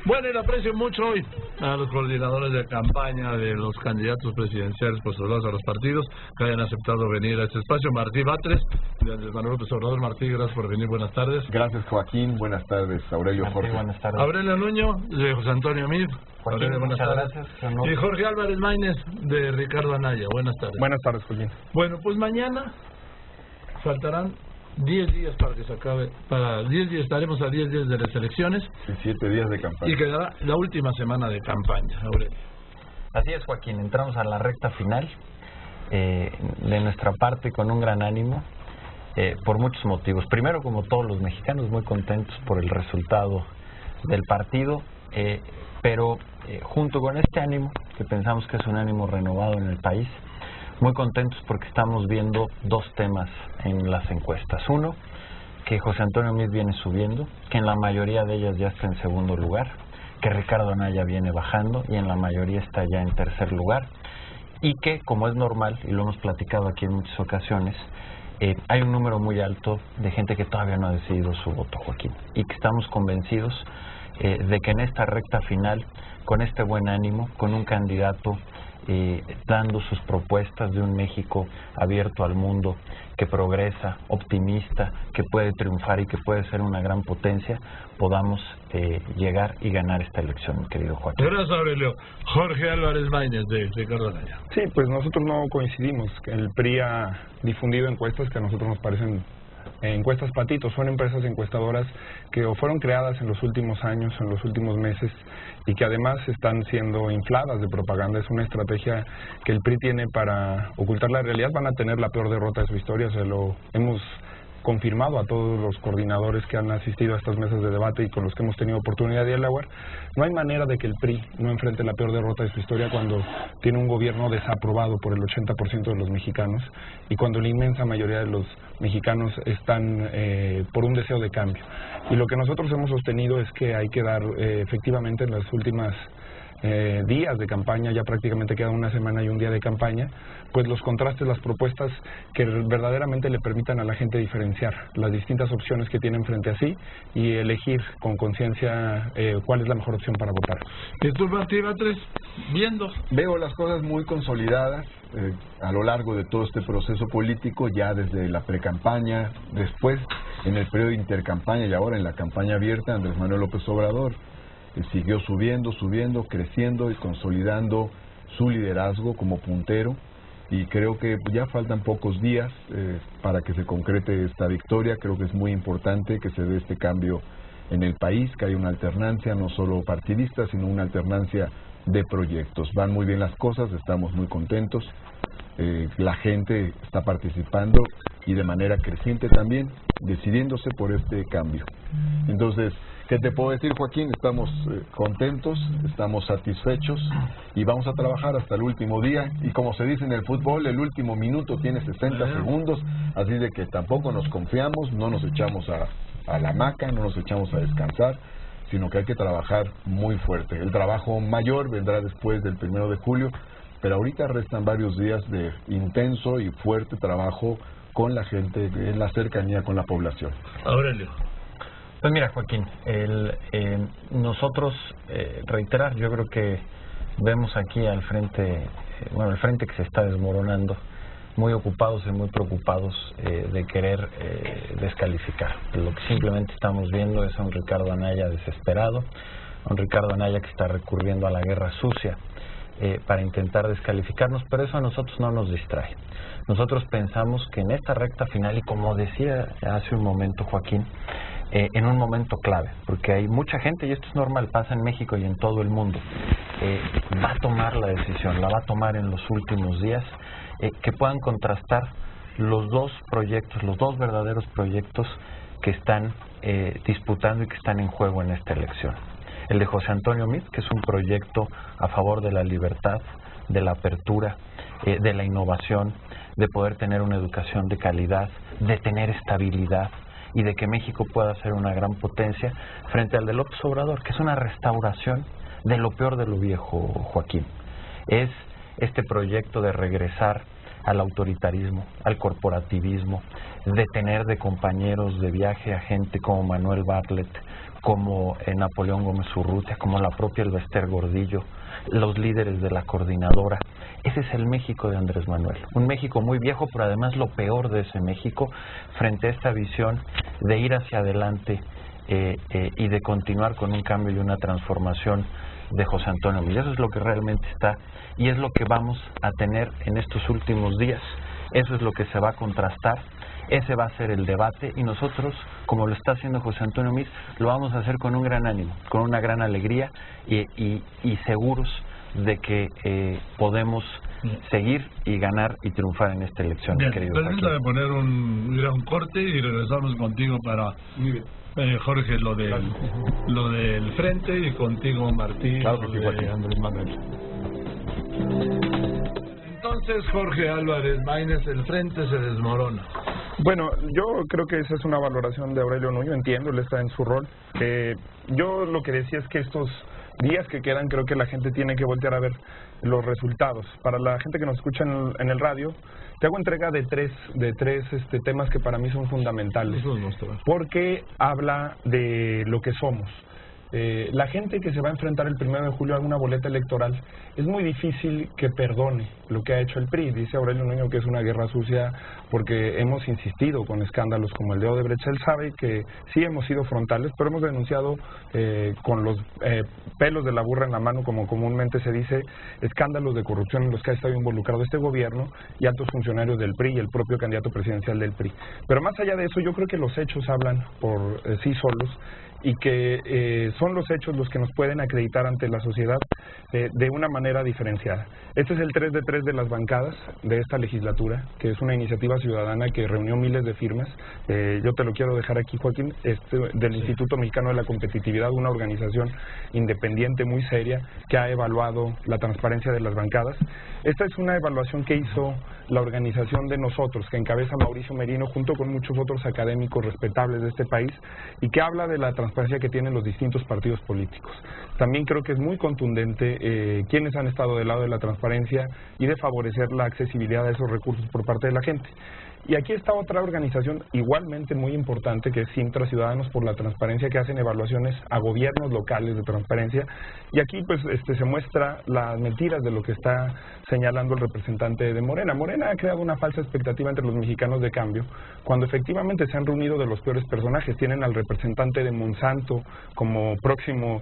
Bueno, y le aprecio mucho hoy a los coordinadores de campaña de los candidatos presidenciales postulados a los partidos que hayan aceptado venir a este espacio. Martí Batres, de Andrés Manuel López Obrador. Martí, gracias por venir. Buenas tardes. Gracias, Joaquín. Buenas tardes, Aurelio. Martí, Jorge. Buenas tardes. Aurelio Nuño, de José Antonio Mid. Joaquín, Aurelio, buenas tardes. Gracias. Y Jorge Álvarez Maínez, de Ricardo Anaya. Buenas tardes. Buenas tardes, Joaquín. Bueno, pues mañana faltarán 10 días para que se acabe, para 10 días, estaremos a 10 días de las elecciones. Y 7 días de campaña. Y quedará la última semana de campaña, Aurelio. Así es, Joaquín, entramos a la recta final, de nuestra parte con un gran ánimo, por muchos motivos. Primero, como todos los mexicanos, muy contentos por el resultado del partido, pero junto con este ánimo, que pensamos que es un ánimo renovado en el país, muy contentos porque estamos viendo dos temas en las encuestas. Uno, que José Antonio Meade viene subiendo, que en la mayoría de ellas ya está en segundo lugar, que Ricardo Anaya viene bajando y en la mayoría está ya en tercer lugar, y que, como es normal, y lo hemos platicado aquí en muchas ocasiones, hay un número muy alto de gente que todavía no ha decidido su voto, Joaquín, y que estamos convencidos de que en esta recta final, con este buen ánimo, con un candidato dando sus propuestas de un México abierto al mundo, que progresa, optimista, que puede triunfar y que puede ser una gran potencia, podamos llegar y ganar esta elección, querido Joaquín. Gracias, Aurelio. Jorge Álvarez Maínez, de Ricardo Anaya. Sí, pues nosotros no coincidimos. El PRI ha difundido encuestas que a nosotros nos parecen encuestas patitos. Son empresas encuestadoras que o fueron creadas en los últimos años, en los últimos meses, y que además están siendo infladas de propaganda. Es una estrategia que el PRI tiene para ocultar la realidad. Van a tener la peor derrota de su historia, se lo hemos confirmado a todos los coordinadores que han asistido a estas mesas de debate y con los que hemos tenido oportunidad de dialogar. No hay manera de que el PRI no enfrente la peor derrota de su historia cuando tiene un gobierno desaprobado por el 80% de los mexicanos y cuando la inmensa mayoría de los mexicanos están por un deseo de cambio. Y lo que nosotros hemos sostenido es que hay que dar efectivamente en las últimas días de campaña, ya prácticamente queda una semana y un día de campaña, pues los contrastes, las propuestas que verdaderamente le permitan a la gente diferenciar las distintas opciones que tienen frente a sí y elegir con conciencia cuál es la mejor opción para votar. ¿Y tú, Martí Batres, viendo? Veo las cosas muy consolidadas a lo largo de todo este proceso político, ya desde la precampaña, después en el periodo de intercampaña y ahora en la campaña abierta. Andrés Manuel López Obrador siguió subiendo, creciendo y consolidando su liderazgo como puntero, y creo que ya faltan pocos días para que se concrete esta victoria. Creo que es muy importante que se dé este cambio en el país, que haya una alternancia no solo partidista, sino una alternancia de proyectos. Van muy bien las cosas, estamos muy contentos, la gente está participando y de manera creciente también, decidiéndose por este cambio. Entonces, ¿qué te puedo decir, Joaquín? Estamos contentos, estamos satisfechos y vamos a trabajar hasta el último día. Y como se dice en el fútbol, el último minuto tiene 60 segundos, así de que tampoco nos confiamos, no nos echamos a la hamaca, no nos echamos a descansar, sino que hay que trabajar muy fuerte. El trabajo mayor vendrá después del 1 de julio, pero ahorita restan varios días de intenso y fuerte trabajo con la gente, en la cercanía con la población. Aurelio. Pues mira, Joaquín, nosotros, reiterar, yo creo que vemos aquí al frente, el frente que se está desmoronando, muy ocupados y muy preocupados de querer descalificar. Lo que simplemente estamos viendo es a un Ricardo Anaya desesperado, a un Ricardo Anaya que está recurriendo a la guerra sucia para intentar descalificarnos, pero eso a nosotros no nos distrae. Nosotros pensamos que en esta recta final, y como decía hace un momento Joaquín, en un momento clave, porque hay mucha gente, y esto es normal, pasa en México y en todo el mundo, va a tomar la decisión, la va a tomar en los últimos días, que puedan contrastar los dos proyectos, los dos verdaderos proyectos que están disputando y que están en juego en esta elección. El de José Antonio Meade, que es un proyecto a favor de la libertad, de la apertura, de la innovación, de poder tener una educación de calidad, de tener estabilidad y de que México pueda ser una gran potencia, frente al de López Obrador, que es una restauración de lo peor de lo viejo, Joaquín. Es este proyecto de regresar al autoritarismo, al corporativismo, de tener de compañeros de viaje a gente como Manuel Bartlett, como Napoleón Gómez Urrutia, como la propia Elbester Gordillo, los líderes de la coordinadora. Ese es el México de Andrés Manuel, un México muy viejo, pero además lo peor de ese México, frente a esta visión de ir hacia adelante y de continuar con un cambio y una transformación de José Antonio Meade. Eso es lo que realmente está, y es lo que vamos a tener en estos últimos días. Eso es lo que se va a contrastar. Ese va a ser el debate, y nosotros, como lo está haciendo José Antonio Meade, lo vamos a hacer con un gran ánimo, con una gran alegría y seguros de que podemos seguir y ganar y triunfar en esta elección. Bien, permítame poner un corte y regresamos contigo para Jorge, lo del frente, y contigo, Martín, claro, lo de Andrés Manuel. Entonces, Jorge Álvarez Maínez, el frente se desmorona. Bueno, yo creo que esa es una valoración de Aurelio Nuño, entiendo, él está en su rol. Yo lo que decía es que estos días que quedan, creo que la gente tiene que voltear a ver los resultados. Para la gente que nos escucha en el radio, te hago entrega de tres temas que para mí son fundamentales, porque habla de lo que somos. La gente que se va a enfrentar el 1 de julio a una boleta electoral, es muy difícil que perdone lo que ha hecho el PRI. Dice Aurelio Nuño que es una guerra sucia porque hemos insistido con escándalos como el de Odebrecht. Él sabe que sí hemos sido frontales, pero hemos denunciado con los pelos de la burra en la mano, como comúnmente se dice, escándalos de corrupción en los que ha estado involucrado este gobierno y altos funcionarios del PRI y el propio candidato presidencial del PRI. Pero más allá de eso, yo creo que los hechos hablan por sí solos, y que son los hechos los que nos pueden acreditar ante la sociedad de una manera diferenciada. Este es el 3 de 3 de las bancadas de esta legislatura, que es una iniciativa ciudadana que reunió miles de firmas. Yo te lo quiero dejar aquí, Joaquín, del Instituto Mexicano de la Competitividad, una organización independiente muy seria que ha evaluado la transparencia de las bancadas. Esta es una evaluación que hizo la organización de nosotros, que encabeza Mauricio Merino, junto con muchos otros académicos respetables de este país, y que habla de la transparencia que tienen los distintos partidos políticos. También creo que es muy contundente quienes han estado del lado de la transparencia y de favorecer la accesibilidad a esos recursos por parte de la gente. Y aquí está otra organización igualmente muy importante, que es Sintra, Ciudadanos por la Transparencia, que hacen evaluaciones a gobiernos locales de transparencia. Y aquí pues se muestra las mentiras de lo que está señalando el representante de Morena. Morena ha creado una falsa expectativa entre los mexicanos de cambio, cuando efectivamente se han reunido de los peores personajes. Tienen al representante de Monsanto como próximo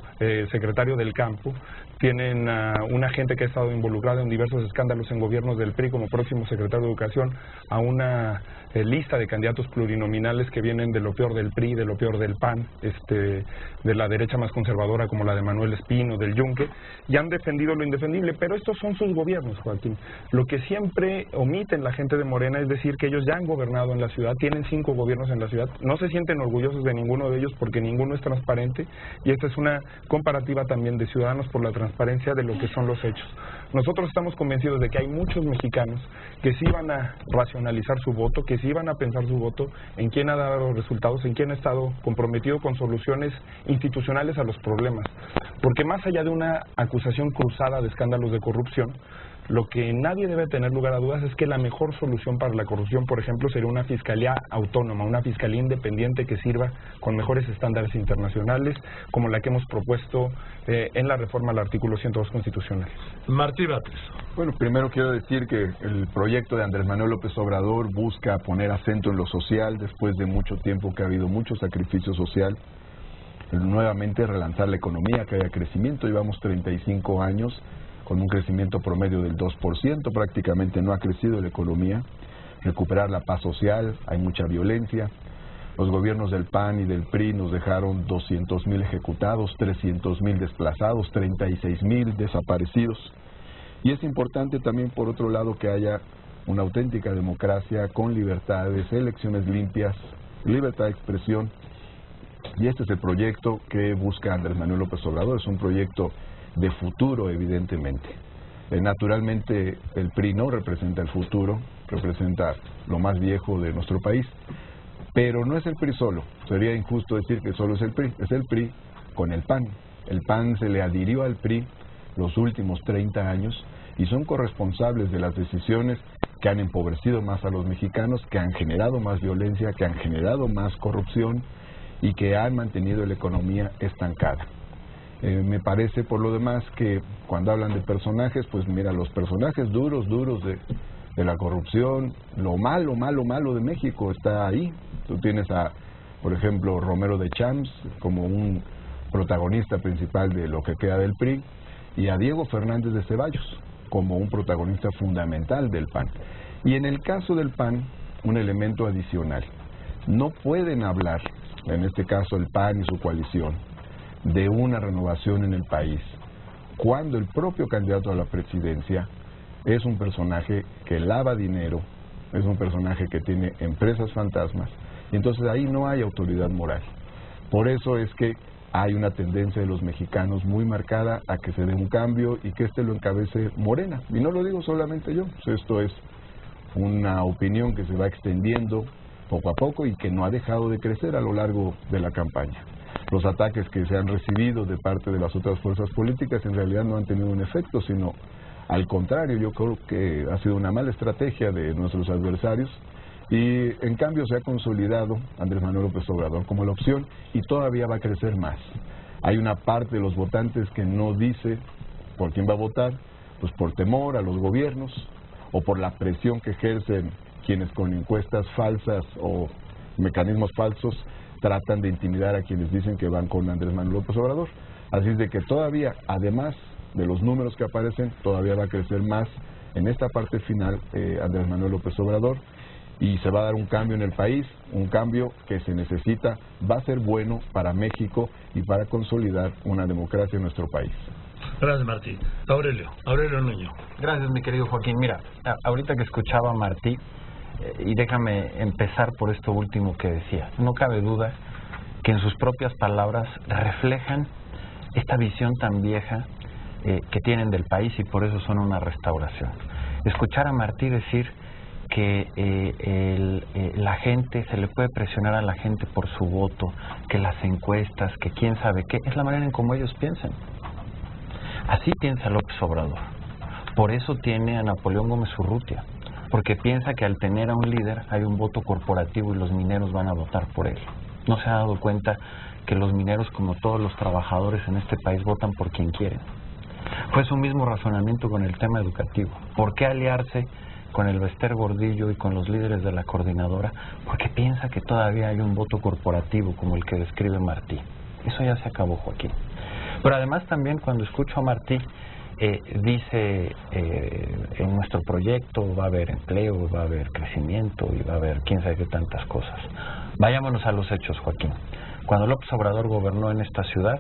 secretario del campo, tienen a una gente que ha estado involucrada en diversos escándalos en gobiernos del PRI como próximo secretario de Educación, a una lista de candidatos plurinominales que vienen de lo peor del PRI, de lo peor del PAN, de la derecha más conservadora como la de Manuel Espino, del Yunque, y han defendido lo indefendible. Pero estos son sus gobiernos, Joaquín. Lo que siempre omiten la gente de Morena es decir que ellos ya han gobernado en la ciudad, tienen 5 gobiernos en la ciudad, no se sienten orgullosos de ninguno de ellos porque ninguno es transparente, y esta es una comparativa también de Ciudadanos por la Transparencia de lo que son los hechos. Nosotros estamos convencidos de que hay muchos mexicanos que sí van a racionalizar su voto, que sí van a pensar su voto en quién ha dado los resultados, en quién ha estado comprometido con soluciones institucionales a los problemas. Porque más allá de una acusación cruzada de escándalos de corrupción, lo que nadie debe tener lugar a dudas es que la mejor solución para la corrupción, por ejemplo, sería una fiscalía autónoma, una fiscalía independiente que sirva con mejores estándares internacionales, como la que hemos propuesto en la reforma al artículo 102 constitucional. Martí Batres. Bueno, primero quiero decir que el proyecto de Andrés Manuel López Obrador busca poner acento en lo social, después de mucho tiempo que ha habido mucho sacrificio social, nuevamente relanzar la economía, que haya crecimiento. Llevamos 35 años con un crecimiento promedio del 2%, prácticamente no ha crecido la economía. Recuperar la paz social, hay mucha violencia. Los gobiernos del PAN y del PRI nos dejaron 200,000 ejecutados, 300,000 desplazados, 36,000 desaparecidos. Y es importante también, por otro lado, que haya una auténtica democracia con libertades, elecciones limpias, libertad de expresión. Y este es el proyecto que busca Andrés Manuel López Obrador. Es un proyecto de futuro, evidentemente. Naturalmente el PRI no representa el futuro, representa lo más viejo de nuestro país, pero no es el PRI solo. Sería injusto decir que solo es el PRI con el PAN. El PAN se le adhirió al PRI los últimos 30 años y son corresponsables de las decisiones que han empobrecido más a los mexicanos, que han generado más violencia, que han generado más corrupción y que han mantenido la economía estancada. Me parece por lo demás que cuando hablan de personajes, pues mira, los personajes duros de la corrupción, lo malo de México está ahí. Tú tienes a, por ejemplo, Romero de Champs como un protagonista principal de lo que queda del PRI, y a Diego Fernández de Ceballos como un protagonista fundamental del PAN. Y en el caso del PAN, un elemento adicional. No pueden hablar, en este caso el PAN y su coalición, de una renovación en el país, cuando el propio candidato a la presidencia es un personaje que lava dinero, es un personaje que tiene empresas fantasmas, y entonces ahí no hay autoridad moral. Por eso es que hay una tendencia de los mexicanos muy marcada a que se dé un cambio y que lo encabece Morena. Y no lo digo solamente yo, esto es una opinión que se va extendiendo poco a poco y que no ha dejado de crecer a lo largo de la campaña. Los ataques que se han recibido de parte de las otras fuerzas políticas en realidad no han tenido un efecto, sino al contrario, yo creo que ha sido una mala estrategia de nuestros adversarios y en cambio se ha consolidado Andrés Manuel López Obrador como la opción y todavía va a crecer más. Hay una parte de los votantes que no dice por quién va a votar, pues por temor a los gobiernos o por la presión que ejercen quienes con encuestas falsas o mecanismos falsos tratan de intimidar a quienes dicen que van con Andrés Manuel López Obrador. Así es de que todavía, además de los números que aparecen, todavía va a crecer más en esta parte final Andrés Manuel López Obrador, y se va a dar un cambio en el país, un cambio que se necesita, va a ser bueno para México y para consolidar una democracia en nuestro país. Gracias, Martí. Aurelio Nuño. Gracias, mi querido Joaquín. Mira, ahorita que escuchaba a Martí, y déjame empezar por esto último que decía. No cabe duda que en sus propias palabras reflejan esta visión tan vieja que tienen del país y por eso son una restauración. Escuchar a Martí decir que la gente, se le puede presionar a la gente por su voto, que las encuestas, que quién sabe qué, es la manera en cómo ellos piensan. Así piensa López Obrador. Por eso tiene a Napoleón Gómez Urrutia, porque piensa que al tener a un líder hay un voto corporativo y los mineros van a votar por él. No se ha dado cuenta que los mineros, como todos los trabajadores en este país, votan por quien quieren. Fue su mismo razonamiento con el tema educativo. ¿Por qué aliarse con el Bester Gordillo y con los líderes de la coordinadora? Porque piensa que todavía hay un voto corporativo como el que describe Martí. Eso ya se acabó, Joaquín. Pero además también cuando escucho a Martí, dice en nuestro proyecto va a haber empleo, va a haber crecimiento y va a haber quién sabe qué tantas cosas. Vayámonos a los hechos, Joaquín. Cuando López Obrador gobernó en esta ciudad,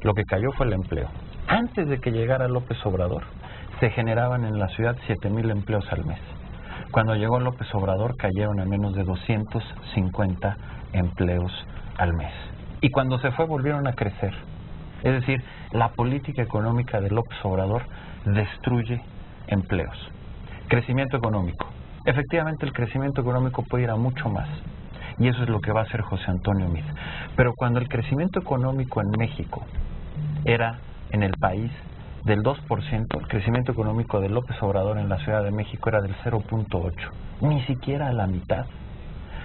lo que cayó fue el empleo. Antes de que llegara López Obrador, se generaban en la ciudad 7,000 empleos al mes. Cuando llegó López Obrador, cayeron a menos de 250 empleos al mes. Y cuando se fue, volvieron a crecer. Es decir, la política económica de López Obrador destruye empleos. Crecimiento económico. Efectivamente, el crecimiento económico puede ir a mucho más. Y eso es lo que va a hacer José Antonio Meade. Pero cuando el crecimiento económico en México era en el país del 2%, el crecimiento económico de López Obrador en la Ciudad de México era del 0.8%. Ni siquiera a la mitad.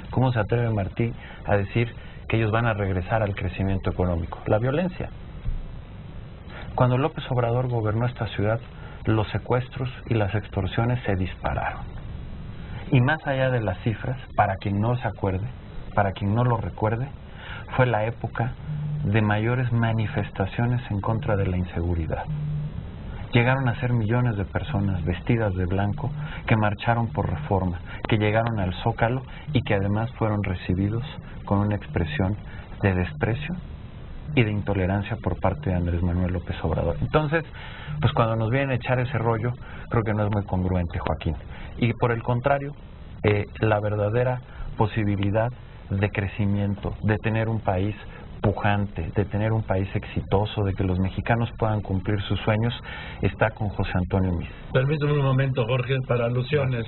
¿Cómo se atreve Martí a decir que ellos van a regresar al crecimiento económico? La violencia. Cuando López Obrador gobernó esta ciudad, los secuestros y las extorsiones se dispararon. Y más allá de las cifras, para quien no se acuerde, para quien no lo recuerde, fue la época de mayores manifestaciones en contra de la inseguridad. Llegaron a ser millones de personas vestidas de blanco que marcharon por Reforma, que llegaron al Zócalo y que además fueron recibidos con una expresión de desprecio y de intolerancia por parte de Andrés Manuel López Obrador. Entonces, pues cuando nos vienen a echar ese rollo, creo que no es muy congruente, Joaquín. Y por el contrario, la verdadera posibilidad de crecimiento, de tener un país pujante, de tener un país exitoso, de que los mexicanos puedan cumplir sus sueños, está con José Antonio Meade. Permíteme un momento, Jorge, para alusiones,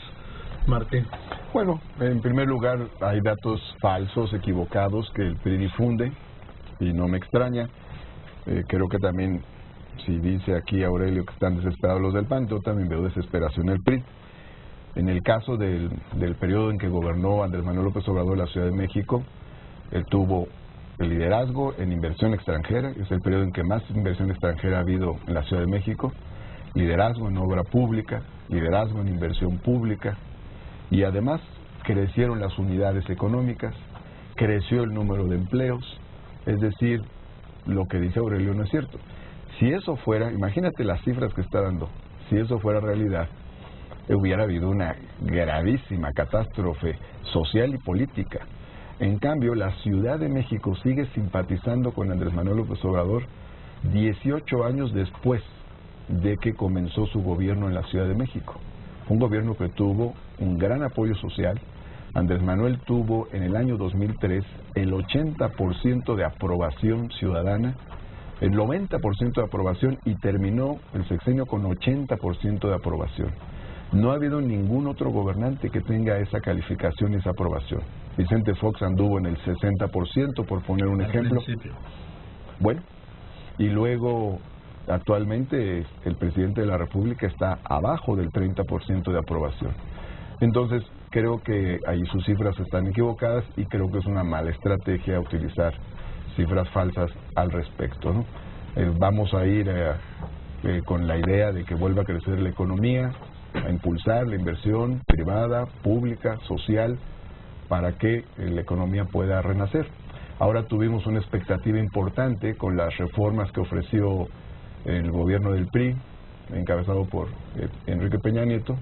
Martín. Bueno, en primer lugar, hay datos falsos, equivocados, que el PRI difunde, y no me extraña. Creo que también, si dice aquí Aurelio que están desesperados los del PAN, yo también veo desesperación en el PRI. En el caso del periodo en que gobernó Andrés Manuel López Obrador la Ciudad de México, él tuvo el liderazgo en inversión extranjera, es el periodo en que más inversión extranjera ha habido en la Ciudad de México, liderazgo en obra pública, liderazgo en inversión pública, y además crecieron las unidades económicas, creció el número de empleos, es decir, lo que dice Aurelio no es cierto. Si eso fuera, imagínate las cifras que está dando, si eso fuera realidad, hubiera habido una gravísima catástrofe social y política. En cambio, la Ciudad de México sigue simpatizando con Andrés Manuel López Obrador 18 años después de que comenzó su gobierno en la Ciudad de México. Un gobierno que tuvo un gran apoyo social. Andrés Manuel tuvo en el año 2003 el 80% de aprobación ciudadana, el 90% de aprobación, y terminó el sexenio con 80% de aprobación. No ha habido ningún otro gobernante que tenga esa calificación y esa aprobación. Vicente Fox anduvo en el 60%, por poner un ejemplo. Bueno, y luego actualmente el presidente de la República está abajo del 30% de aprobación. Entonces, creo que ahí sus cifras están equivocadas y creo que es una mala estrategia utilizar cifras falsas al respecto, ¿no? Vamos a ir con la idea de que vuelva a crecer la economía, a impulsar la inversión privada, pública, social, para que la economía pueda renacer. Ahora tuvimos una expectativa importante con las reformas que ofreció el gobierno del PRI, encabezado por Enrique Peña Nieto.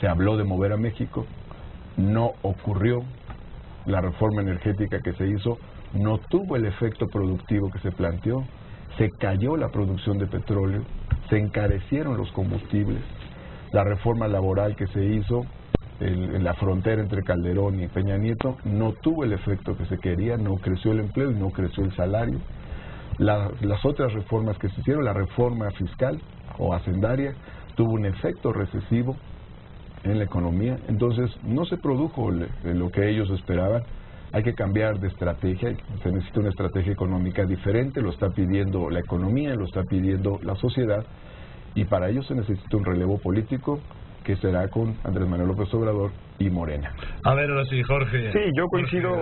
Se habló de mover a México, no ocurrió. La reforma energética que se hizo no tuvo el efecto productivo que se planteó. Se cayó la producción de petróleo, se encarecieron los combustibles. La reforma laboral que se hizo en la frontera entre Calderón y Peña Nieto no tuvo el efecto que se quería, no creció el empleo y no creció el salario. Las otras reformas que se hicieron, la reforma fiscal o hacendaria, tuvo un efecto recesivo en la economía. Entonces no se produjo lo que ellos esperaban. Hay que cambiar de estrategia, se necesita una estrategia económica diferente, lo está pidiendo la economía, lo está pidiendo la sociedad, y para ello se necesita un relevo político que será con Andrés Manuel López Obrador y Morena. A ver, ahora sí, Jorge. Sí, yo coincido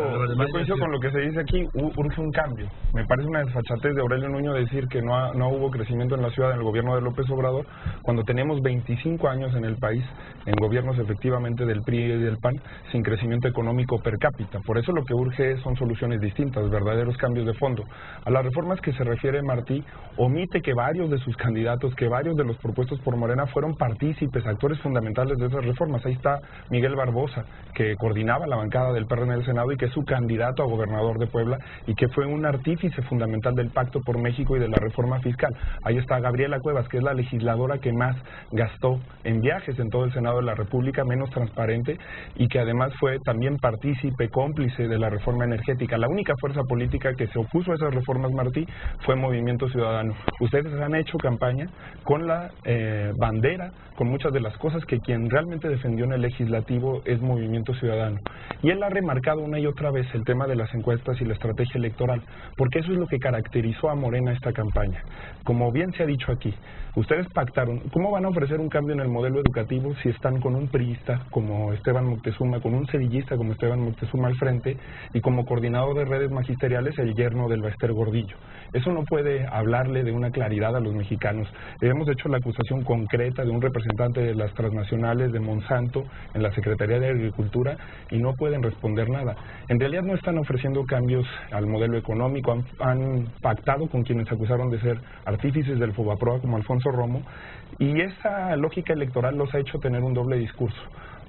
con lo que se dice aquí. Urge un cambio. Me parece una desfachatez de Aurelio Nuño decir que no hubo crecimiento en la ciudad en el gobierno de López Obrador, cuando tenemos 25 años en el país, en gobiernos efectivamente del PRI y del PAN, sin crecimiento económico per cápita. Por eso lo que urge son soluciones distintas, verdaderos cambios de fondo. A las reformas que se refiere Martí, omite que varios de sus candidatos, que varios de los propuestos por Morena fueron partícipes, actores fundamentales de esas reformas. Ahí está Miguel Barbosa, que coordinaba la bancada del PRD en el Senado y que es su candidato a gobernador de Puebla y que fue un artífice fundamental del Pacto por México y de la reforma fiscal. Ahí está Gabriela Cuevas, que es la legisladora que más gastó en viajes en todo el Senado de la República, menos transparente, y que además fue también partícipe, cómplice de la reforma energética. La única fuerza política que se opuso a esas reformas, Martí, fue Movimiento Ciudadano. Ustedes han hecho campaña con la bandera, con muchas de las cosas que quien realmente defendió en el legislativo es Movimiento Ciudadano. Y él ha remarcado una y otra vez el tema de las encuestas y la estrategia electoral, porque eso es lo que caracterizó a Morena esta campaña. Como bien se ha dicho aquí, ustedes pactaron, ¿cómo van a ofrecer un cambio en el modelo educativo si están con un priista como Esteban Moctezuma, con un sedillista como Esteban Moctezuma al frente y como coordinador de redes magisteriales el yerno del Baester Gordillo? Eso no puede hablarle de una claridad a los mexicanos. Hemos hecho la acusación concreta de un representante de las transnacionales de Monsanto en la Secretaría de Agricultura y no pueden responder nada. En realidad no están ofreciendo cambios al modelo económico, han pactado con quienes acusaron de ser artífices del Fobaproa como Alfonso Romo, y esa lógica electoral los ha hecho tener un doble discurso.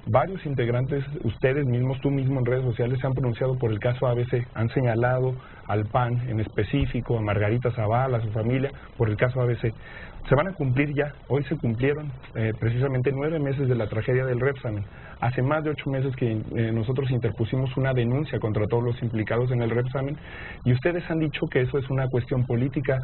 Varios integrantes, ustedes mismos, tú mismo en redes sociales, se han pronunciado por el caso ABC, han señalado al PAN en específico, a Margarita Zavala, a su familia, por el caso ABC. Se van a cumplir ya, hoy se cumplieron precisamente 9 meses de la tragedia del Repsamen. Hace más de 8 meses que nosotros interpusimos una denuncia contra todos los implicados en el Repsamen, y ustedes han dicho que eso es una cuestión política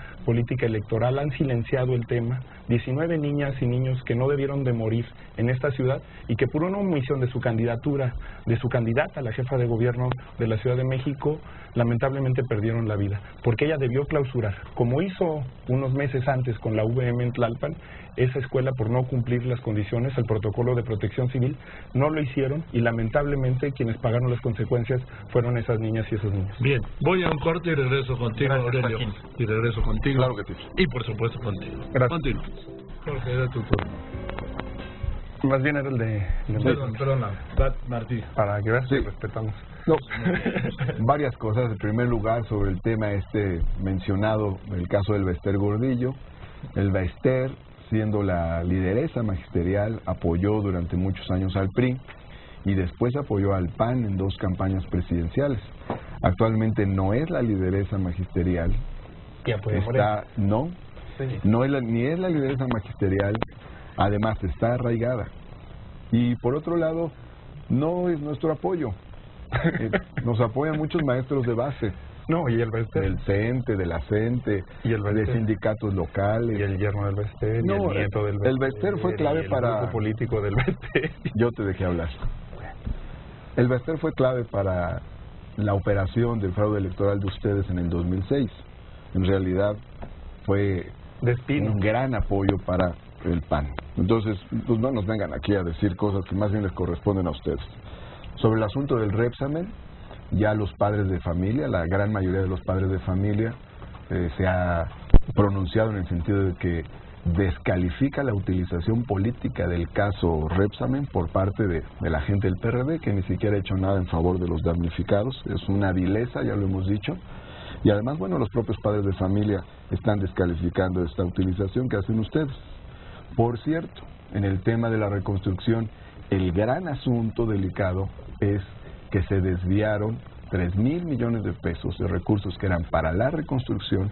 electoral, han silenciado el tema. 19 niñas y niños que no debieron de morir en esta ciudad y que por una omisión de su candidatura, de su candidata a la jefa de gobierno de la Ciudad de México, lamentablemente perdieron la vida, porque ella debió clausurar, como hizo unos meses antes con la UVM en Tlalpan, esa escuela por no cumplir las condiciones, el protocolo de protección civil, no lo hicieron y lamentablemente quienes pagaron las consecuencias fueron esas niñas y esos niños. Bien, voy a un corte y regreso contigo, Gracias, Aurelio. Joaquín. Y regreso contigo. Claro que sí. Y por supuesto contigo. Gracias. Continúa. Jorge, era tu turno. Más bien era el de Perdón, Martí. para que veas Sí. que respetamos. No, varias cosas. En primer lugar, sobre el tema mencionado, el caso del Bester Gordillo. El Bester, siendo la lideresa magisterial, apoyó durante muchos años al PRI y después apoyó al PAN en 2 campañas presidenciales. Actualmente no es la lideresa magisterial. Y apoya a Morena. Está, no, Sí. no es ni es la lideresa magisterial, además está arraigada. Y por otro lado, no es nuestro apoyo. Nos apoyan muchos maestros de base, No, y el Bester, del CENTE, de la CENTE, Y el de Bester. sindicatos locales. y el yerno del Bester, No, y el nieto del Bester. el Bester fue clave y el para- grupo político del Bester. Yo te dejé hablar. El Bester fue clave para la operación del fraude electoral de ustedes en el 2006. En realidad fue De Espino. un gran apoyo para el PAN. Entonces, pues no nos vengan aquí a decir cosas que más bien les corresponden a ustedes. Sobre el asunto del Repsamen, ya los padres de familia, la gran mayoría de los padres de familia, se ha pronunciado en el sentido de que descalifica la utilización política del caso Repsamen por parte de la gente del PRD, que ni siquiera ha hecho nada en favor de los damnificados. Es una vileza, ya lo hemos dicho. Y además, bueno, los propios padres de familia están descalificando esta utilización que hacen ustedes. Por cierto, en el tema de la reconstrucción, el gran asunto delicado es que se desviaron 3,000 millones de pesos de recursos que eran para la reconstrucción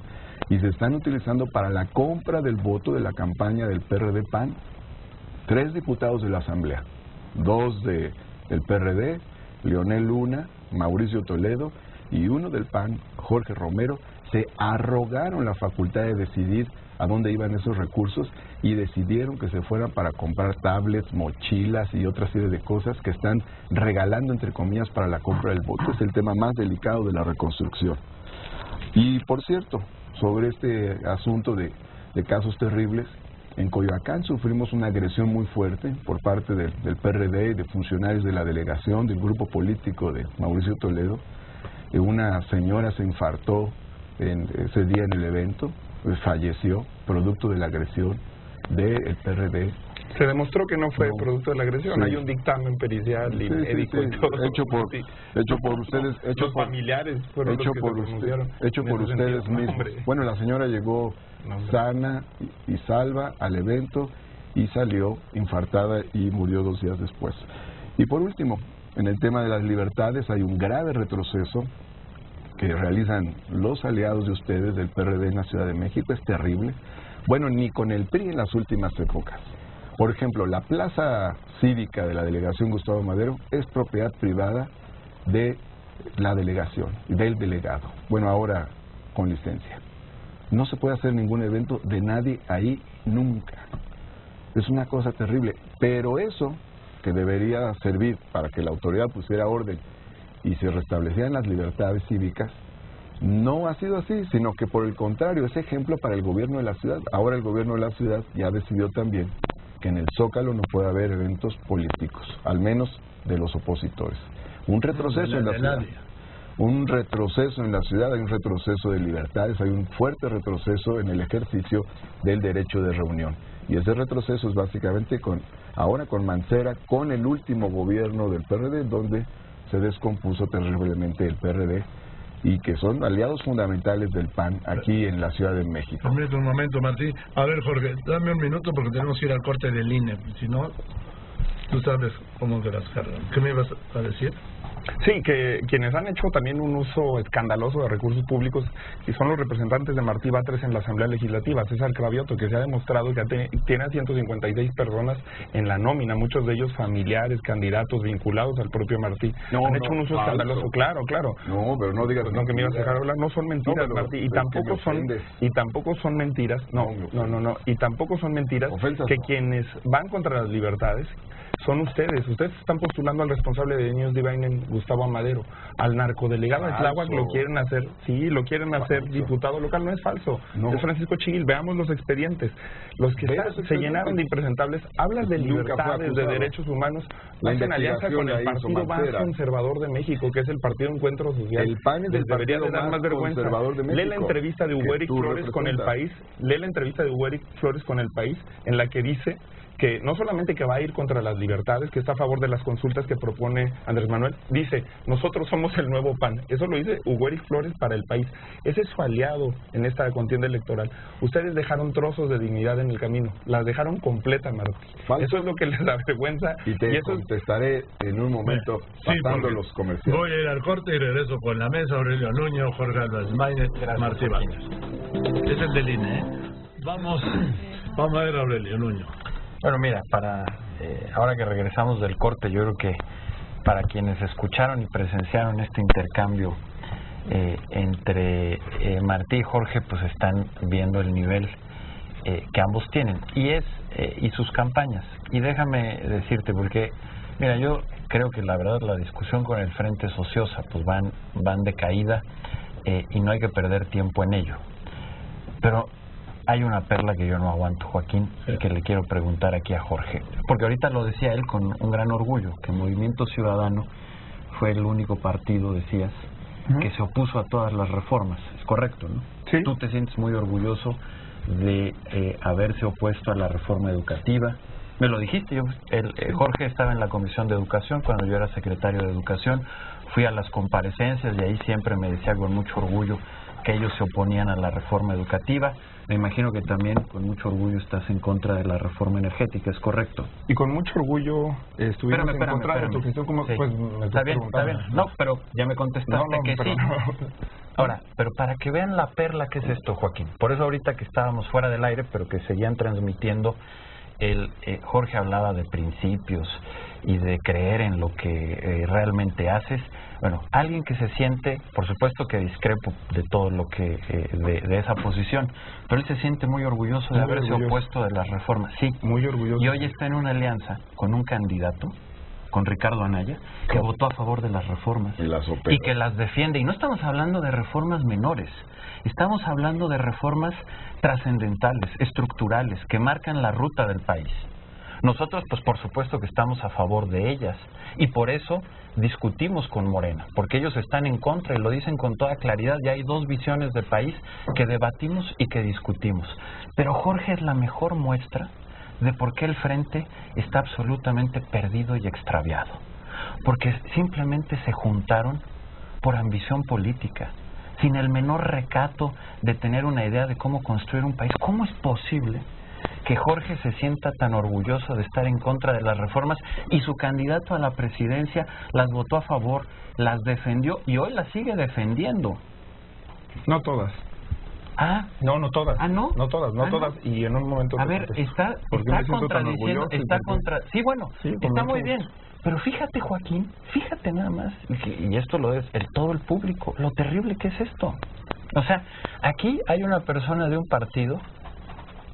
y se están utilizando para la compra del voto de la campaña del PRD-PAN. 3 diputados de la Asamblea, 2 del PRD, Leonel Luna, Mauricio Toledo, y 1 del PAN, Jorge Romero, se arrogaron la facultad de decidir a dónde iban esos recursos y decidieron que se fueran para comprar tablets, mochilas y otra serie de cosas que están regalando, entre comillas, para la compra del voto. Es el tema más delicado de la reconstrucción. Y, por cierto, sobre este asunto de casos terribles, en Coyoacán sufrimos una agresión muy fuerte por parte del PRD y de funcionarios de la delegación, del grupo político de Mauricio Toledo. Una señora se infartó ese día en el evento, falleció producto de la agresión del PRD. Se demostró que no fue No. producto de la agresión. Sí. Hay un dictamen pericial y Sí, sí, médico sí, y todo. hecho por Sí. ustedes, hecho Los por familiares fueron hecho los que por se usted- pronunciaron. hecho en por ese ustedes sentido. No, mismos. hombre. Bueno, la señora llegó No, hombre. sana y salva al evento y salió infartada y murió 2 días después. Y por último, en el tema de las libertades hay un grave retroceso que realizan los aliados de ustedes del PRD en la Ciudad de México. Es terrible. Bueno, ni con el PRI en las últimas épocas. Por ejemplo, la plaza cívica de la delegación Gustavo Madero es propiedad privada de la delegación, del delegado. Bueno, ahora con licencia. No se puede hacer ningún evento de nadie ahí nunca. Es una cosa terrible. Pero eso, que debería servir para que la autoridad pusiera orden y se restablecieran las libertades cívicas, no ha sido así, sino que por el contrario, es ejemplo para el gobierno de la ciudad. Ahora el gobierno de la ciudad ya decidió también que en el Zócalo no puede haber eventos políticos, al menos de los opositores. Un retroceso en la De ciudad. nadie. Un retroceso en la ciudad, hay un retroceso de libertades, hay un fuerte retroceso en el ejercicio del derecho de reunión. Y ese retroceso es básicamente ahora con Mancera, con el último gobierno del PRD, donde se descompuso terriblemente el PRD y que son aliados fundamentales del PAN aquí en la Ciudad de México. Permíteme un momento, Martí. A ver, Jorge, dame un minuto porque tenemos que ir al corte del INE. Si no, tú sabes cómo se las cargan. ¿Qué me ibas a decir? Sí, que quienes han hecho también un uso escandaloso de recursos públicos y son los representantes de Martí Batres en la Asamblea Legislativa, César Cravioto, que se ha demostrado que tiene a 156 personas en la nómina, muchos de ellos familiares, candidatos vinculados al propio Martí. Han hecho un uso falso. escandaloso, claro. No, pero no digas... Pues no, que me ibas a dejar hablar, no son mentiras, No, pero Martí, y es que tampoco me son ofendes. mentiras, no, y tampoco son mentiras Ofensas que no. quienes van contra las libertades son ustedes. Ustedes están postulando al responsable de News Divine, Gustavo Amadero, al narcodelegado de Tláhuac, lo quieren hacer, sí, lo quieren hacer diputado local, no es falso, es Francisco Chiguil. Veamos los expedientes, los que se llenaron de impresentables, hablan de libertades, de derechos humanos, hacen alianza con el partido más conservador de México, que es el Partido Encuentro Social. El PAN es el debería de dar más vergüenza. Lee la entrevista de Hugo Eric Flores con El País, en la que dice que no solamente que va a ir contra las libertades, que está a favor de las consultas que propone Andrés Manuel, dice, nosotros somos el nuevo PAN. Eso lo dice Hugo Eric Flores para El País. Ese es su aliado en esta contienda electoral. Ustedes dejaron trozos de dignidad en el camino, las dejaron completa, Martí. Eso es lo que les avergüenza. Y te contestaré en un momento, pasando los comerciales. Voy a ir al corte y regreso con la mesa. Aurelio Nuño, Jorge Álvarez Maínez, Martí Batres. Es el del INE, ¿eh? Vamos a ver a Aurelio Nuño. Bueno, mira, ahora que regresamos del corte, yo creo que para quienes escucharon y presenciaron este intercambio entre Martí y Jorge, pues están viendo el nivel que ambos tienen y sus campañas. Y déjame decirte, porque mira, yo creo que la verdad la discusión con el Frente es ociosa, pues van de caída y no hay que perder tiempo en ello. Pero hay una perla que yo no aguanto, Joaquín, y que le quiero preguntar aquí a Jorge. Porque ahorita lo decía él con un gran orgullo, que Movimiento Ciudadano fue el único partido, decías, que se opuso a todas las reformas. Es correcto, ¿no? Sí. Tú te sientes muy orgulloso de haberse opuesto a la reforma educativa. Me lo dijiste, Jorge estaba en la Comisión de Educación cuando yo era secretario de Educación. Fui a las comparecencias y ahí siempre me decía con mucho orgullo que ellos se oponían a la reforma educativa. Me imagino que también con mucho orgullo estás en contra de la reforma energética, ¿es correcto? Y con mucho orgullo estuvimos en contra de tu gestión. Sí. Pues, está bien. No, pero ya me contestaste que sí. Ahora, pero para que vean la perla que es esto, Joaquín. Por eso ahorita que estábamos fuera del aire, pero que seguían transmitiendo, Jorge hablaba de principios y de creer en lo que realmente haces. Bueno, alguien que se siente, por supuesto que discrepo de todo lo que de esa posición, pero él se siente muy orgulloso de haberse opuesto de las reformas. Sí, muy orgulloso. Y hoy está en una alianza con un candidato, con Ricardo Anaya, que votó a favor de las reformas y que las defiende. Y no estamos hablando de reformas menores, estamos hablando de reformas trascendentales, estructurales, que marcan la ruta del país. Nosotros, pues por supuesto que estamos a favor de ellas y por eso discutimos con Morena, porque ellos están en contra y lo dicen con toda claridad. Ya hay dos visiones de país que debatimos y que discutimos. Pero Jorge es la mejor muestra de por qué el Frente está absolutamente perdido y extraviado. Porque simplemente se juntaron por ambición política, sin el menor recato de tener una idea de cómo construir un país. ¿Cómo es posible que Jorge se sienta tan orgulloso de estar en contra de las reformas y su candidato a la presidencia las votó a favor, las defendió y hoy las sigue defendiendo? No todas. No todas. ¿No? No todas, no todas. No. Y en un momento... A ver, está contradiciendo, Sí, bueno, sí, está muy bien. Pero fíjate, Joaquín, fíjate nada más, y esto lo es todo el público, lo terrible que es esto. O sea, aquí hay una persona de un partido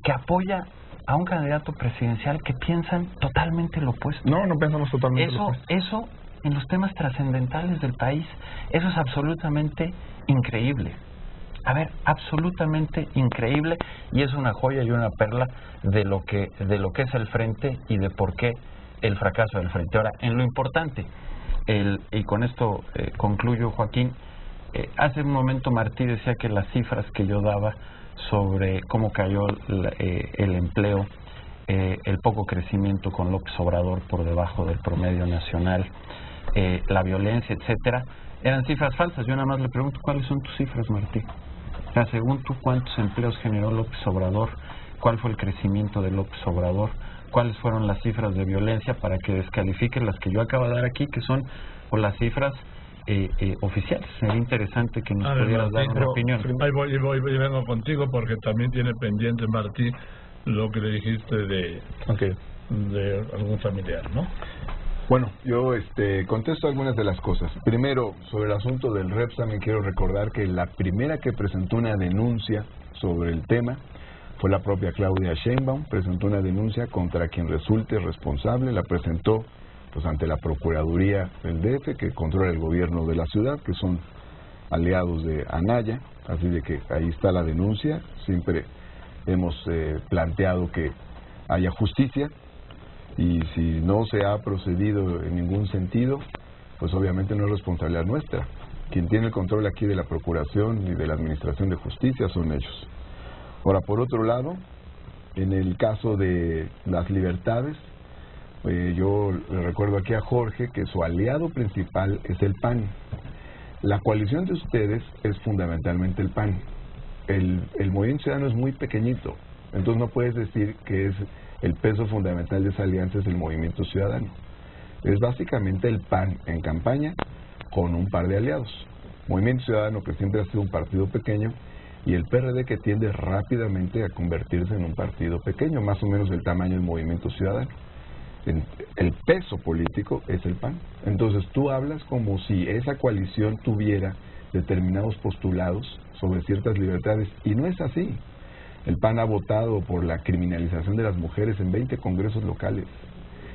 que apoya a un candidato presidencial que piensan totalmente lo opuesto. No pensamos totalmente lo opuesto. Eso, en los temas trascendentales del país, eso es absolutamente increíble. A ver, absolutamente increíble, y es una joya y una perla de lo que es el Frente y de por qué el fracaso del Frente. Ahora, en lo importante, y con esto concluyo, Joaquín, hace un momento Martí decía que las cifras que yo daba sobre cómo cayó el empleo, el poco crecimiento con López Obrador por debajo del promedio nacional, la violencia, etcétera, eran cifras falsas. Yo nada más le pregunto, ¿cuáles son tus cifras, Martí? O sea, según tú, ¿cuántos empleos generó López Obrador? ¿Cuál fue el crecimiento de López Obrador? ¿Cuáles fueron las cifras de violencia para que descalifiquen las que yo acabo de dar aquí, que son las cifras oficiales? Sería interesante que nos pudieras dar una opinión. Ahí voy y vengo contigo porque también tiene pendiente, Martí, lo que le dijiste de algún familiar, ¿no? Bueno, yo contesto algunas de las cosas. Primero, sobre el asunto del REPS, también quiero recordar que la primera que presentó una denuncia sobre el tema Fue la propia Claudia Sheinbaum, presentó una denuncia contra quien resulte responsable, la presentó pues ante la Procuraduría del DF, que controla el gobierno de la ciudad, que son aliados de Anaya, así de que ahí está la denuncia. Siempre hemos planteado que haya justicia, y si no se ha procedido en ningún sentido, pues obviamente no es responsabilidad nuestra. Quien tiene el control aquí de la Procuración y de la Administración de Justicia son ellos. Ahora, por otro lado, en el caso de las libertades, yo le recuerdo aquí a Jorge que su aliado principal es el PAN. La coalición de ustedes es fundamentalmente el PAN. El Movimiento Ciudadano es muy pequeñito, entonces no puedes decir que es el peso fundamental de esa alianza es el Movimiento Ciudadano. Es básicamente el PAN en campaña con un par de aliados. Movimiento Ciudadano, que siempre ha sido un partido pequeño, y el PRD, que tiende rápidamente a convertirse en un partido pequeño, más o menos del tamaño del Movimiento Ciudadano. El peso político es el PAN. Entonces tú hablas como si esa coalición tuviera determinados postulados sobre ciertas libertades, y no es así. El PAN ha votado por la criminalización de las mujeres en 20 congresos locales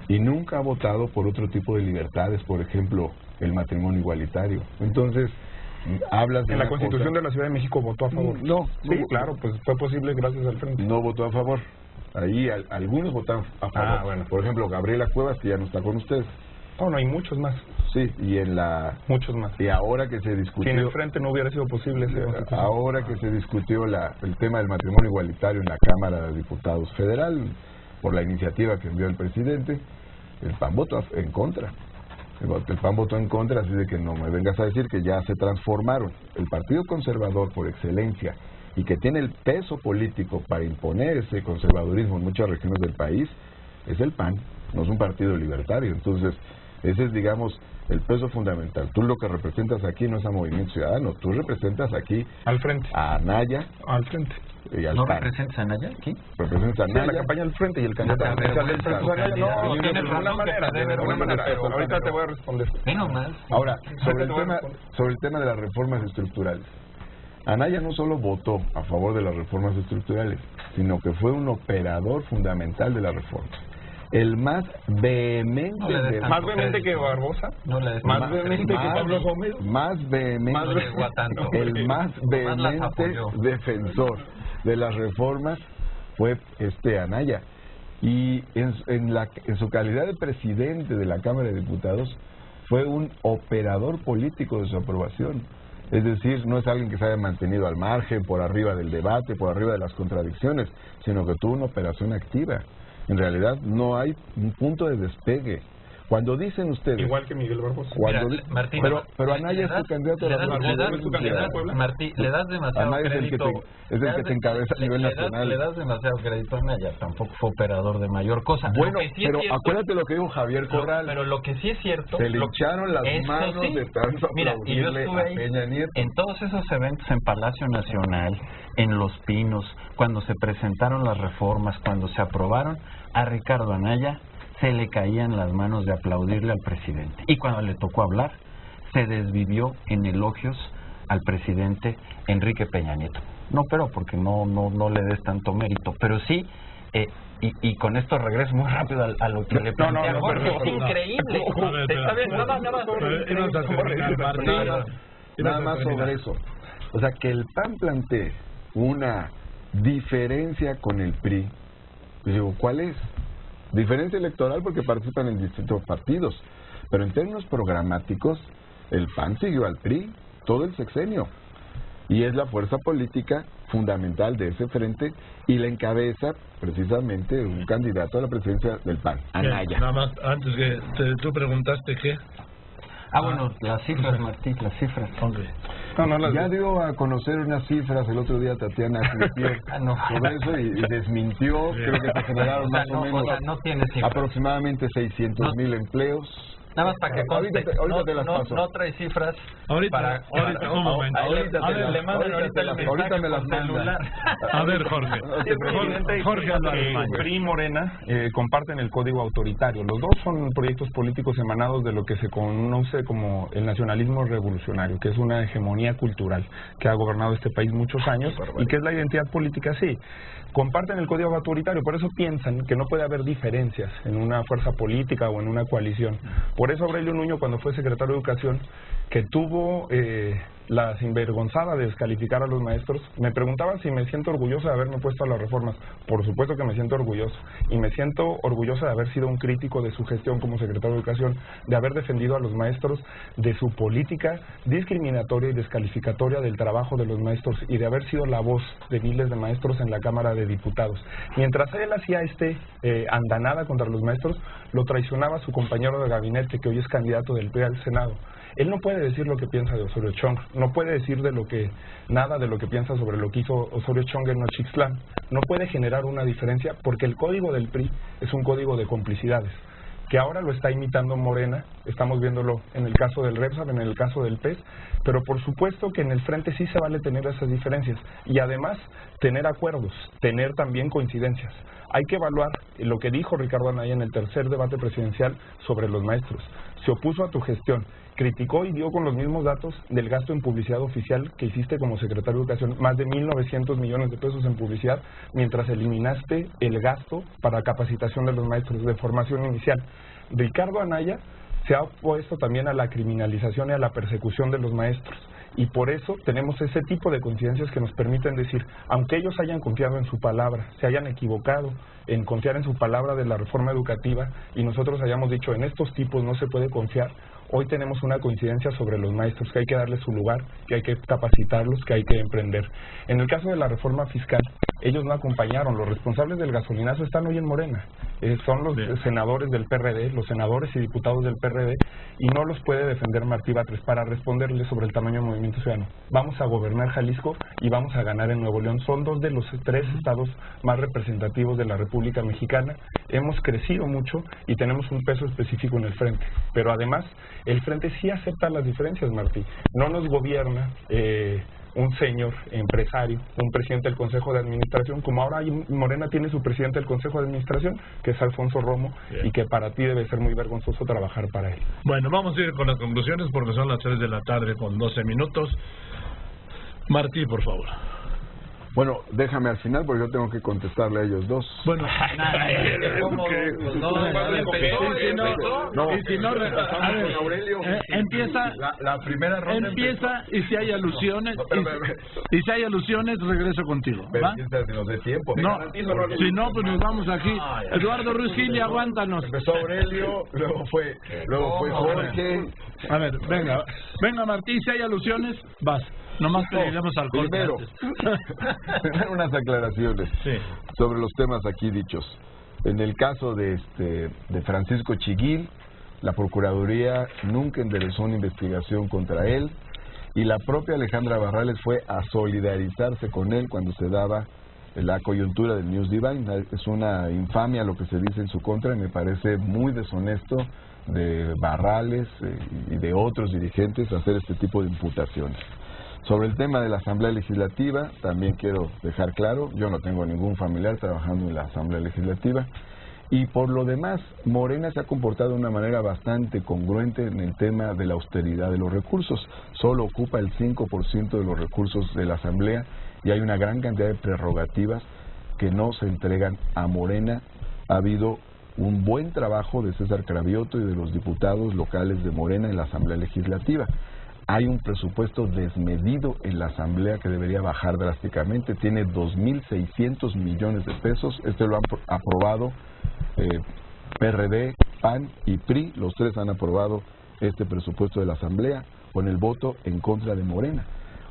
y nunca ha votado por otro tipo de libertades, por ejemplo, el matrimonio igualitario. Entonces, hablas de en la Constitución de la Ciudad de México votó a favor. No, sí, claro, pues fue posible gracias al Frente. No votó a favor. Ahí algunos votaron a favor. Bueno. Por ejemplo, Gabriela Cuevas, que ya no está con ustedes. No, hay muchos más. Sí, y muchos más. Y ahora que se discutió... Si en el Frente no hubiera sido posible ahora que se discutió el tema del matrimonio igualitario en la Cámara de Diputados Federal, por la iniciativa que envió el presidente, el PAN votó en contra. El PAN votó en contra, así de que no me vengas a decir que ya se transformaron. El Partido Conservador por excelencia, y que tiene el peso político para imponer ese conservadurismo en muchas regiones del país, es el PAN, no es un partido libertario. Entonces, ese es, digamos, el peso fundamental. Tú lo que representas aquí no es a Movimiento Ciudadano, tú representas aquí al Frente, a Anaya, al Frente. Y al ¿No PAN. representas a Anaya aquí? Representas a Sí, Anaya. la campaña del Frente y el candidato No, de alguna manera, pero ahorita te voy a responder. Menos mal. Ahora, sobre el tema de las reformas estructurales. Anaya no solo votó a favor de las reformas estructurales, sino que fue un operador fundamental de las reformas. El más vehemente... ¿Más vehemente que Barbosa? No le des ¿Más vehemente que Pablo Gómez? Más vehemente... El más vehemente defensor de las reformas fue Anaya. Y en su calidad de presidente de la Cámara de Diputados, fue un operador político de su aprobación. Es decir, no es alguien que se haya mantenido al margen, por arriba del debate, por arriba de las contradicciones, sino que tuvo una operación activa. En realidad no hay un punto de despegue. Cuando dicen ustedes... Igual que Miguel Barbosa. Martín, pero Anaya es tu candidato a la Martín, le das demasiado crédito. Es el que te encabeza a nivel nacional. Le das demasiado crédito a Anaya, tampoco fue operador de mayor cosa. Bueno, pero acuérdate lo que dijo Javier Corral. Pero lo que sí es cierto... Se le echaron las manos de tanto aplaudirle a Peña Nieto. En todos esos eventos en Palacio Nacional, en Los Pinos, cuando se presentaron las reformas, cuando se aprobaron, a Ricardo Anaya se le caían las manos de aplaudirle al presidente. Y cuando le tocó hablar, se desvivió en elogios al presidente Enrique Peña Nieto. No, pero porque no le des tanto mérito, pero sí, y con esto regreso muy rápido a lo que le planteé a Jorge. Es increíble. Está bien, nada más sobre eso. O sea, que el PAN plantee una diferencia con el PRI. Pues digo, ¿cuál es? Diferencia electoral porque participan en distintos partidos, pero en términos programáticos el PAN siguió al PRI todo el sexenio y es la fuerza política fundamental de ese frente y la encabeza precisamente un candidato a la presidencia del PAN, Anaya. Nada más, antes que tú preguntaste qué. Bueno, las cifras, Martín, las cifras. Ya dio a conocer unas cifras el otro día Tatiana Cloutier sobre eso y desmintió. Creo que se generaron más o menos aproximadamente 600,000 empleos Nada más para que conste, ahorita te las paso. no trae cifras. Ahorita, un momento. Le mandan ahorita el mensaje me las por celular. A ver, Jorge. Jorge PRI y Morena comparten el código autoritario. Los dos son proyectos políticos emanados de lo que se conoce como el nacionalismo revolucionario, que es una hegemonía cultural que ha gobernado este país muchos años y que es la identidad política, sí. Comparten el código autoritario, por eso piensan que no puede haber diferencias en una fuerza política o en una coalición. Por eso Aurelio Nuño, cuando fue secretario de Educación, que tuvo la sinvergonzada de descalificar a los maestros, me preguntaba si me siento orgulloso de haberme puesto a las reformas. Por supuesto que me siento orgulloso, y me siento orgulloso de haber sido un crítico de su gestión como secretario de Educación, de haber defendido a los maestros de su política discriminatoria y descalificatoria del trabajo de los maestros, y de haber sido la voz de miles de maestros en la Cámara de Diputados. Mientras él hacía andanada contra los maestros, lo traicionaba su compañero de gabinete, que hoy es candidato del PRI al Senado. Él no puede decir lo que piensa de Osorio Chong, no puede decir nada de lo que piensa sobre lo que hizo Osorio Chong en Nochixtlán, no puede generar una diferencia, porque el código del PRI es un código de complicidades, que ahora lo está imitando Morena. Estamos viéndolo en el caso del Repsam, en el caso del PES, pero por supuesto que en el frente sí se vale tener esas diferencias, y además tener acuerdos, tener también coincidencias. Hay que evaluar lo que dijo Ricardo Anaya en el tercer debate presidencial sobre los maestros. Se opuso a tu gestión, criticó y dio con los mismos datos del gasto en publicidad oficial que hiciste como secretario de Educación, más de 1.900 millones de pesos en publicidad, mientras eliminaste el gasto para capacitación de los maestros de formación inicial. Ricardo Anaya se ha opuesto también a la criminalización y a la persecución de los maestros, y por eso tenemos ese tipo de coincidencias que nos permiten decir, aunque ellos hayan confiado en su palabra, se hayan equivocado en confiar en su palabra de la reforma educativa, y nosotros hayamos dicho, en estos tipos no se puede confiar, hoy tenemos una coincidencia sobre los maestros, que hay que darles su lugar, que hay que capacitarlos, que hay que emprender. En el caso de la reforma fiscal, ellos no acompañaron, los responsables del gasolinazo están hoy en Morena, son los senadores del PRD, los senadores y diputados del PRD, y no los puede defender Martí Batres para responderle sobre el tamaño del Movimiento Ciudadano. Vamos a gobernar Jalisco y vamos a ganar en Nuevo León. Son dos de los 3 estados más representativos de la República Mexicana. Hemos crecido mucho y tenemos un peso específico en el frente, pero además el frente sí acepta las diferencias, Martí. No nos gobierna un señor empresario, un presidente del Consejo de Administración, como ahora Morena tiene su presidente del Consejo de Administración, que es Alfonso Romo, y que para ti debe ser muy vergonzoso trabajar para él. Bueno, vamos a ir con las conclusiones porque son las 3 de la tarde con 12 minutos. Martí, por favor. Bueno, déjame al final porque yo tengo que contestarle a ellos dos. Bueno, empieza la primera ronda empieza y si hay alusiones y si hay alusiones regreso contigo, ¿va? Nos dé tiempo. No, si no pues nos vamos aquí. Eduardo Ruiz Gil, aguántanos. Empezó Aurelio, luego fue Jorge. A ver, venga Martí, si hay alusiones, vas. Nomás pediremos al primero, unas aclaraciones sobre los temas aquí dichos. En el caso de Francisco Chiguil, la Procuraduría nunca enderezó una investigación contra él, y la propia Alejandra Barrales fue a solidarizarse con él cuando se daba la coyuntura del News Divine. Es una infamia lo que se dice en su contra, y me parece muy deshonesto de Barrales y de otros dirigentes hacer este tipo de imputaciones. Sobre el tema de la Asamblea Legislativa, también quiero dejar claro, yo no tengo ningún familiar trabajando en la Asamblea Legislativa, y por lo demás, Morena se ha comportado de una manera bastante congruente en el tema de la austeridad de los recursos. Solo ocupa el 5% de los recursos de la Asamblea, y hay una gran cantidad de prerrogativas que no se entregan a Morena. Ha habido un buen trabajo de César Cravioto y de los diputados locales de Morena en la Asamblea Legislativa. Hay un presupuesto desmedido en la Asamblea que debería bajar drásticamente. Tiene 2.600 millones de pesos. Lo han aprobado PRD, PAN y PRI. Los 3 han aprobado este presupuesto de la Asamblea con el voto en contra de Morena.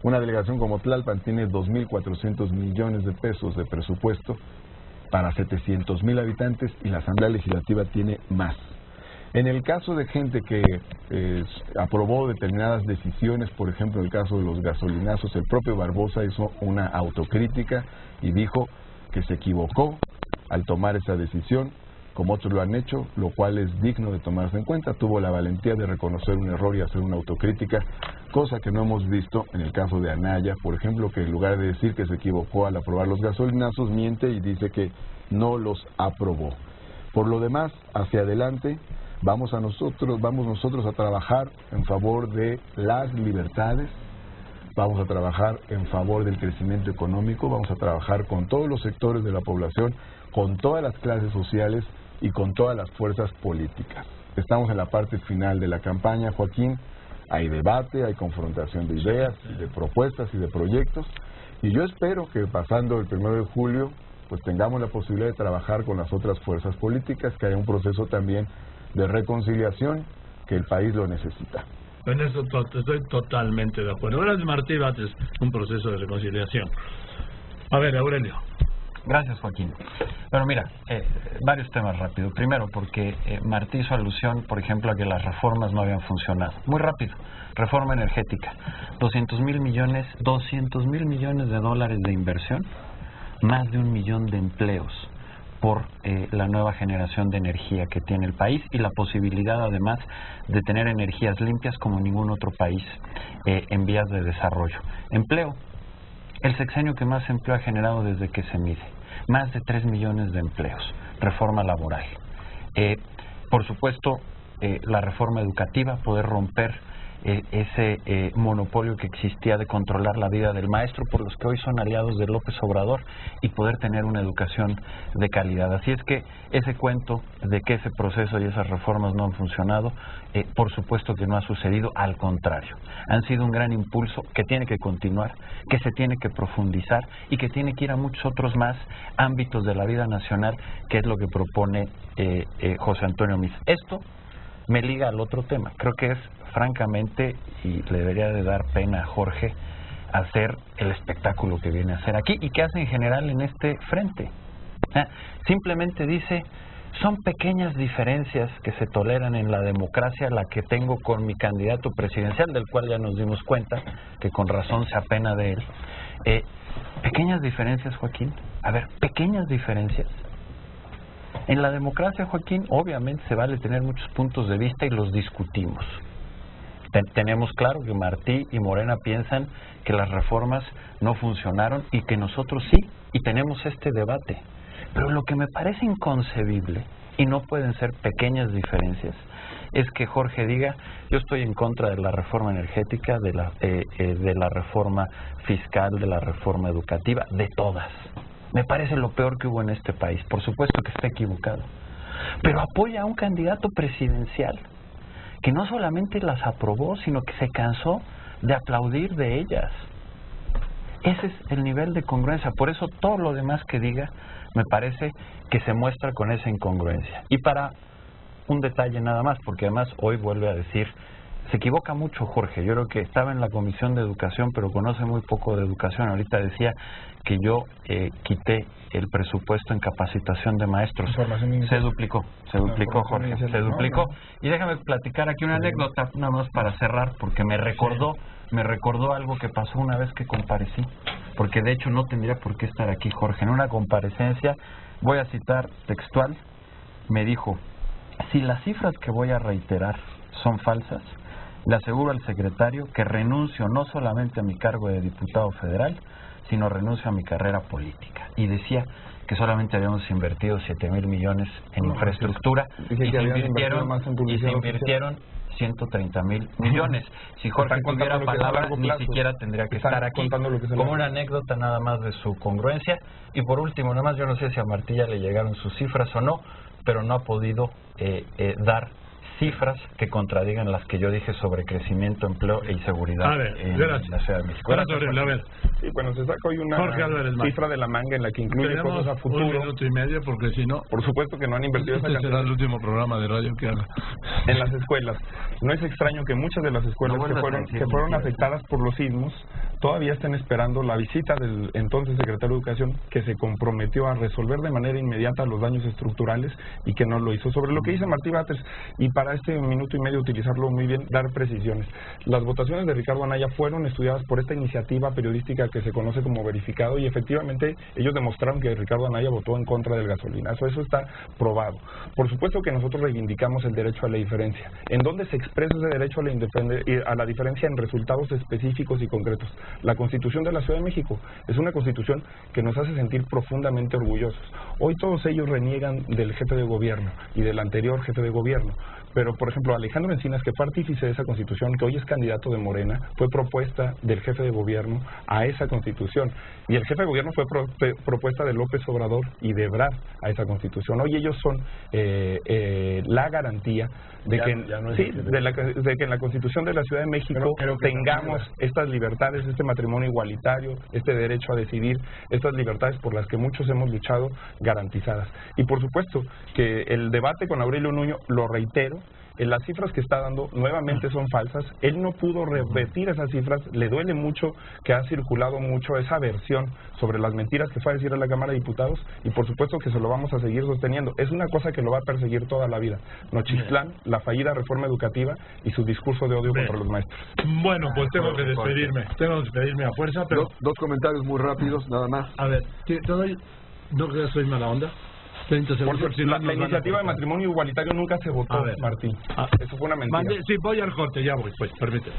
Una delegación como Tlalpan tiene 2.400 millones de pesos de presupuesto para 700,000 habitantes, y la Asamblea Legislativa tiene más. En el caso de gente que aprobó determinadas decisiones, por ejemplo, en el caso de los gasolinazos, el propio Barbosa hizo una autocrítica y dijo que se equivocó al tomar esa decisión, como otros lo han hecho, lo cual es digno de tomarse en cuenta. Tuvo la valentía de reconocer un error y hacer una autocrítica, cosa que no hemos visto en el caso de Anaya, por ejemplo, que en lugar de decir que se equivocó al aprobar los gasolinazos, miente y dice que no los aprobó. Por lo demás, hacia adelante, vamos nosotros a trabajar en favor de las libertades, vamos a trabajar en favor del crecimiento económico, vamos a trabajar con todos los sectores de la población, con todas las clases sociales y con todas las fuerzas políticas. Estamos en la parte final de la campaña, Joaquín. Hay debate, hay confrontación de ideas, de propuestas y de proyectos. Y yo espero que pasando el 1 de julio, pues tengamos la posibilidad de trabajar con las otras fuerzas políticas, que haya un proceso también de reconciliación, que el país lo necesita. En eso estoy totalmente de acuerdo. Gracias, Martí Batres, un proceso de reconciliación. A ver, Aurelio. Gracias, Joaquín. Bueno, mira, varios temas rápido. Primero, porque Martí hizo alusión, por ejemplo, a que las reformas no habían funcionado. Muy rápido. Reforma energética. 200,000 millones de dólares de inversión, más de 1 millón de empleos por la nueva generación de energía que tiene el país y la posibilidad, además, de tener energías limpias como ningún otro país en vías de desarrollo. Empleo. El sexenio que más empleo ha generado desde que se mide. Más de 3 millones de empleos. Reforma laboral. Por supuesto, la reforma educativa, poder romper ese monopolio que existía de controlar la vida del maestro por los que hoy son aliados de López Obrador y poder tener una educación de calidad. Así es que ese cuento de que ese proceso y esas reformas no han funcionado, por supuesto que no ha sucedido, al contrario. Han sido un gran impulso que tiene que continuar, que se tiene que profundizar y que tiene que ir a muchos otros más ámbitos de la vida nacional, que es lo que propone José Antonio Meade. Esto me liga al otro tema. Creo que es, francamente, y le debería de dar pena a Jorge, hacer el espectáculo que viene a hacer aquí y que hace en general en este frente. Simplemente dice, son pequeñas diferencias que se toleran en la democracia, la que tengo con mi candidato presidencial, del cual ya nos dimos cuenta que con razón se apena de él. Pequeñas diferencias, Joaquín. A ver, pequeñas diferencias. En la democracia, Joaquín, obviamente se vale tener muchos puntos de vista y los discutimos. Tenemos claro que Martí y Morena piensan que las reformas no funcionaron y que nosotros sí, y tenemos este debate. Pero lo que me parece inconcebible, y no pueden ser pequeñas diferencias, es que Jorge diga, yo estoy en contra de la reforma energética, de la reforma fiscal, de la reforma educativa, de todas. Me parece lo peor que hubo en este país. Por supuesto que está equivocado. Pero apoya a un candidato presidencial que no solamente las aprobó, sino que se cansó de aplaudir de ellas. Ese es el nivel de congruencia. Por eso todo lo demás que diga me parece que se muestra con esa incongruencia. Y para un detalle nada más, porque además hoy vuelve a decir, se equivoca mucho Jorge. Yo creo que estaba en la Comisión de Educación, pero conoce muy poco de educación. Ahorita decía que yo quité el presupuesto en capacitación de maestros. Se duplicó, Jorge, se duplicó. Y déjame platicar aquí una anécdota, nada más para cerrar, porque me recordó algo que pasó una vez que comparecí, porque de hecho no tendría por qué estar aquí Jorge. En una comparecencia, voy a citar textual, me dijo, si las cifras que voy a reiterar son falsas, le aseguro al secretario que renuncio no solamente a mi cargo de diputado federal, sino renuncio a mi carrera política. Y decía que solamente habíamos invertido 7,000 millones en infraestructura y se invirtieron 130,000 millones. Si Jorge tuviera palabra, ni siquiera tendría que estar aquí. Como una anécdota nada más de su congruencia. Y por último, nada más, yo no sé si a Martí ya le llegaron sus cifras o no, pero no ha podido dar cifras que contradigan las que yo dije sobre crecimiento, empleo y seguridad en la Ciudad de México. Sí, bueno, se saca hoy una cifra de la manga en la que incluye cosas a futuro. 1 minuto y medio, porque si no... Por supuesto que no han invertido esa cantidad. Será el último programa de radio que haga. En las escuelas. No es extraño que muchas de las escuelas que fueron afectadas por los sismos todavía estén esperando la visita del entonces secretario de Educación, que se comprometió a resolver de manera inmediata los daños estructurales y que no lo hizo. Sobre lo que dice Martí Batres, y para para este minuto y medio utilizarlo muy bien, dar precisiones. Las votaciones de Ricardo Anaya fueron estudiadas por esta iniciativa periodística que se conoce como Verificado, y efectivamente ellos demostraron que Ricardo Anaya votó en contra del gasolinazo. Eso está probado. Por supuesto que nosotros reivindicamos el derecho a la diferencia. ¿En dónde se expresa ese derecho a la diferencia? En resultados específicos y concretos. La Constitución de la Ciudad de México es una Constitución que nos hace sentir profundamente orgullosos. Hoy todos ellos reniegan del jefe de gobierno y del anterior jefe de gobierno. Pero, por ejemplo, Alejandro Encinas, que fue artífice de esa Constitución, que hoy es candidato de Morena, fue propuesta del jefe de gobierno a esa Constitución. Y el jefe de gobierno fue propuesta de López Obrador y de Ebrard a esa Constitución. Hoy ellos son la garantía de que en la Constitución de la Ciudad de México tengamos estas libertades, este matrimonio igualitario, este derecho a decidir, estas libertades por las que muchos hemos luchado, garantizadas. Y por supuesto que el debate con Aurelio Nuño, lo reitero, las cifras que está dando nuevamente son falsas. Él no pudo revertir esas cifras. Le duele mucho que ha circulado mucho esa versión sobre las mentiras que fue a decir a la Cámara de Diputados, y por supuesto que se lo vamos a seguir sosteniendo. Es una cosa que lo va a perseguir toda la vida. Nochistlán, la fallida reforma educativa y su discurso de odio contra los maestros. Bueno, pues tengo que despedirme a fuerza, pero... Dos comentarios muy rápidos, nada más. A ver, no creo que soy mala onda. 30 segundos. Porque la iniciativa de matrimonio igualitario nunca se votó, Martín. Eso fue una mentira. Sí, voy al corte, ya voy, pues, permíteme.